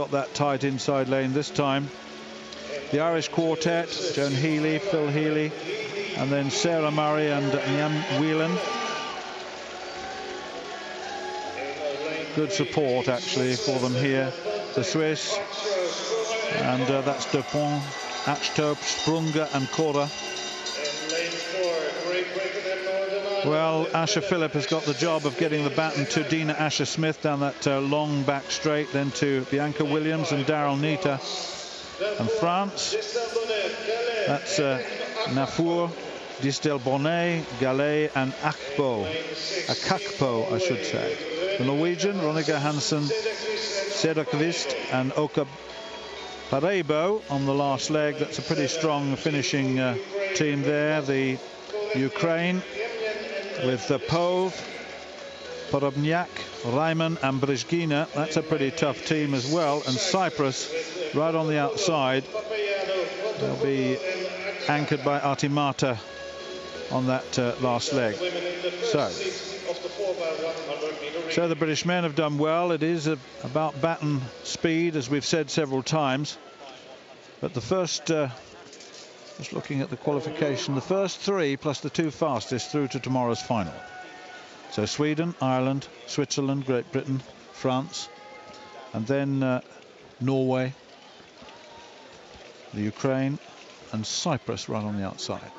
got that tight inside lane this time. The Irish quartet, Joan Healy, Phil Healy, and then Sarah Murray and Niam Whelan. Good support actually for them here, the Swiss. And that's Dupont, Achterp, Sprunger and Cora. Well, Asher Phillip has got the job of getting the baton to Dina Asher-Smith down that long back straight, then to Bianca Williams and Daryl Nita. And France, that's Nafour, Distelbonnet, Gallet and Akpo, I should say. The Norwegian, Ronica Hansen, Cederqvist and Oka Parebo on the last leg. That's a pretty strong finishing team there. The Ukraine with Pov, Porobniak, Reimann and Brezhgina. That's a pretty tough team as well. And Cyprus right on the outside. They'll be anchored by Artimata on that last leg. So the British men have done well. It is about baton speed, as we've said several times. But the first, just looking at the qualification, the first three plus the two fastest through to tomorrow's final. So Sweden, Ireland, Switzerland, Great Britain, France, and then Norway, the Ukraine, and Cyprus right on the outside.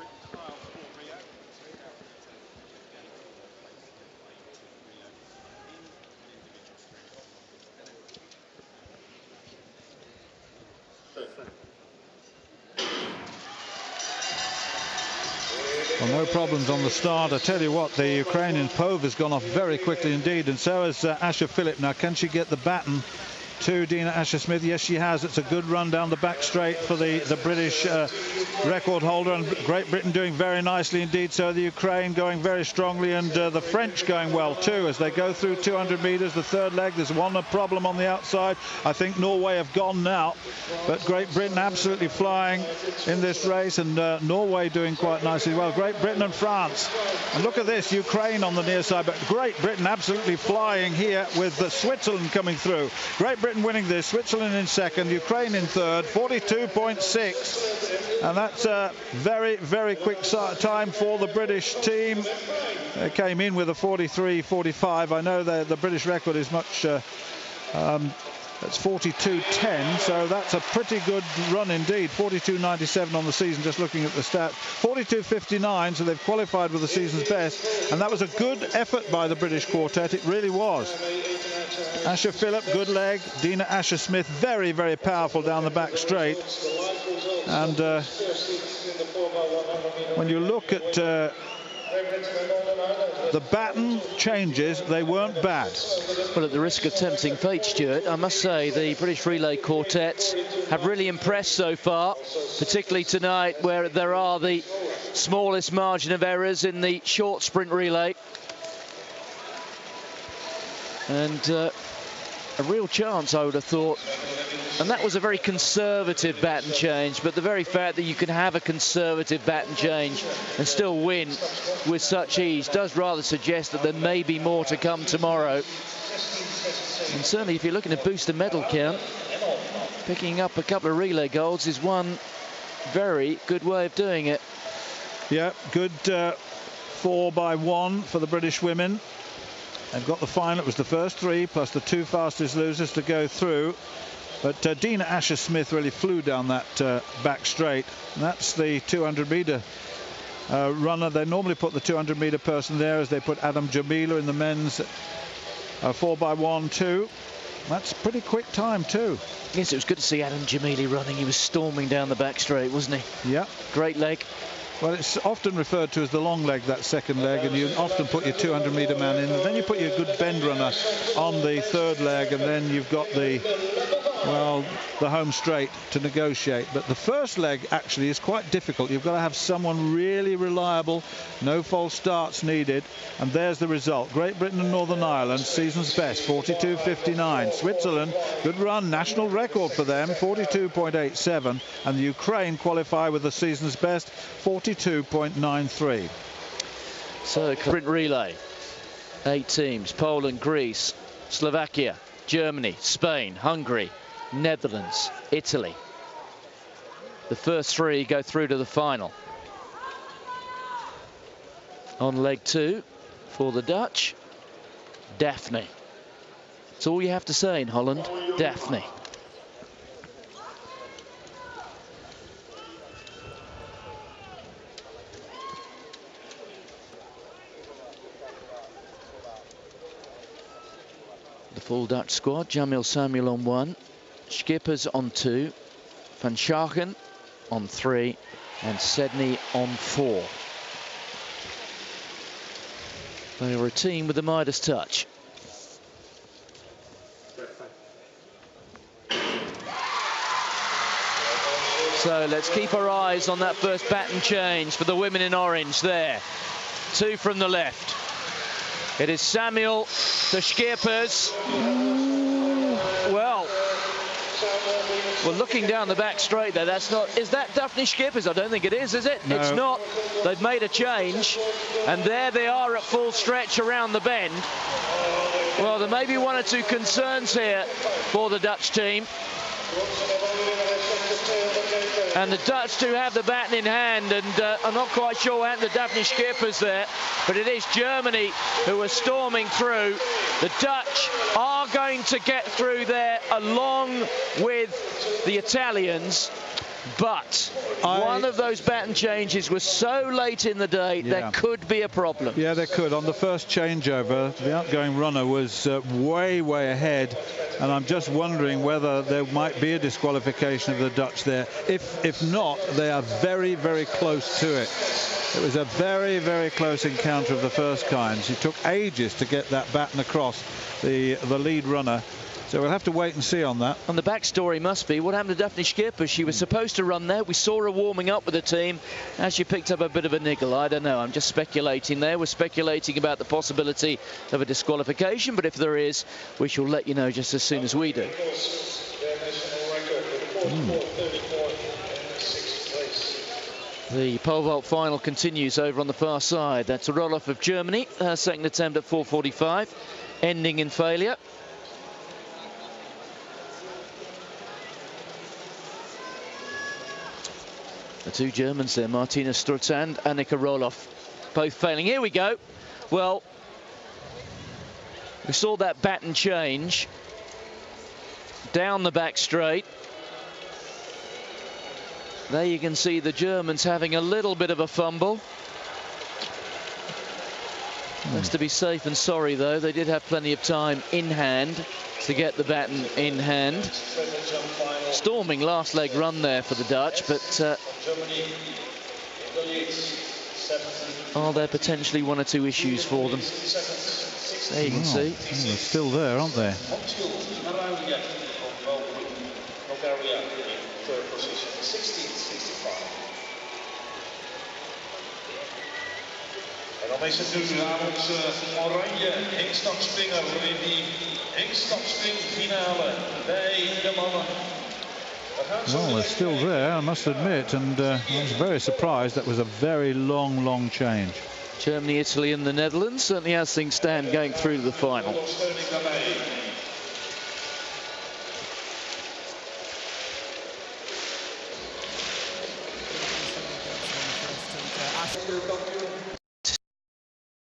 Well, no problems on the start. I tell you what, the Ukrainian Pov has gone off very quickly indeed, and so has Asher Phillip. Now, can she get the baton to Dina Asher-Smith? Yes, she has. It's a good run down the back straight for the British record holder, and Great Britain doing very nicely indeed. So the Ukraine going very strongly, and the French going well too as they go through 200 meters. The third leg, there's one problem on the outside. I think Norway have gone now, but Great Britain absolutely flying in this race, and Norway doing quite nicely well. Great Britain and France, and look at this, Ukraine on the near side, but Great Britain absolutely flying here with Switzerland coming through. Great Britain winning this, Switzerland in second, Ukraine in third, 42.6, and that's a very, very quick time for the British team. They came in with a 43.45. I know the British record is much that's 42.10, so that's a pretty good run indeed. 42.97 on the season, just looking at the stats. 42.59, so they've qualified with the season's best, and that was a good effort by the British quartet. It really was. Asher Phillip, good leg. Dina Asher-Smith, very, very powerful down the back straight. And when you look at the baton changes, they weren't bad. Well, at the risk of tempting fate, Stuart, I must say the British relay quartets have really impressed so far, particularly tonight, where there are the smallest margin of errors in the short sprint relay. And a real chance, I would have thought. And that was a very conservative baton change, but the very fact that you can have a conservative baton change and still win with such ease does rather suggest that there may be more to come tomorrow. And certainly if you're looking to boost the medal count, picking up a couple of relay golds is one very good way of doing it. Yeah, good 4x1 for the British women. They've got the final. It was the first three plus the two fastest losers to go through. But Dina Asher-Smith really flew down that back straight. And that's the 200-meter runner. They normally put the 200-meter person there, as they put Adam Jamila in the men's 4x1 too. That's pretty quick time too. Yes, it was good to see Adam Jamili running. He was storming down the back straight, wasn't he? Yeah. Great leg. Well, it's often referred to as the long leg, that second leg, and you often put your 200-meter man in, and then you put your good bend runner on the third leg, and then you've got the home straight to negotiate. But the first leg actually is quite difficult. You've got to have someone really reliable, no false starts needed, and there's the result. Great Britain and Northern Ireland, season's best, 42.59. Switzerland, good run, national record for them, 42.87, and the Ukraine qualify with the season's best, 42.93. So sprint relay, 8 teams: Poland, Greece, Slovakia, Germany, Spain, Hungary, Netherlands, Italy. The first three go through to the final. On leg 2 for the Dutch, Daphne. That's all you have to say in Holland, Daphne. The full Dutch squad, Jamil Samuel on 1, Schippers on 2, Van Schagen on 3, and Sedney on 4. They are a team with the Midas touch. So let's keep our eyes on that first baton change for the women in orange there. 2 from the left. It is Samuel to Schippers. Well, we're looking down the back straight there. That's not, is that Daphne Schippers? I don't think it is it? No. It's not. They've made a change, and there they are at full stretch around the bend. Well, there may be 1 or 2 concerns here for the Dutch team. And the Dutch do have the baton in hand, and I'm not quite sure what happened to Daphne Schippers there, but it is Germany who are storming through. The Dutch are going to get through there along with the Italians, but one of those baton changes was so late in the day, there could be a problem. Yeah, there could. On the first changeover, the outgoing runner was way ahead, and I'm just wondering whether there might be a disqualification of the Dutch there. If not, they are very close to it. It was a very close encounter of the first kind. It took ages to get that baton across the lead runner. So we'll have to wait and see on that. And the backstory must be what happened to Daphne Schippers. She was supposed to run there. We saw her warming up with the team, and she picked up a bit of a niggle. I don't know. I'm just speculating there. We're speculating about the possibility of a disqualification, but if there is, we shall let you know just as soon as we do. The pole vault final continues over on the far side. That's Roloff of Germany. Her second attempt at 4:45, ending in failure. The 2 Germans there, Martina Strutz and Annika Roloff, both failing. Here we go. Well, we saw that baton change down the back straight. There you can see the Germans having a little bit of a fumble. That's to be safe and sorry, though. They did have plenty of time in hand to get the baton in hand. Storming last leg run there for the Dutch, but are there potentially 1 or 2 issues for them? There you can see. They're still there, aren't they? Dan is het nu aan onze oranje hengstapspringer in die hengstapspringfinale bij de mannen. Well, they're still there, I must admit, and I was very surprised. That was a very long change. Germany, Italy and the Netherlands, certainly as things stand, going through to the final.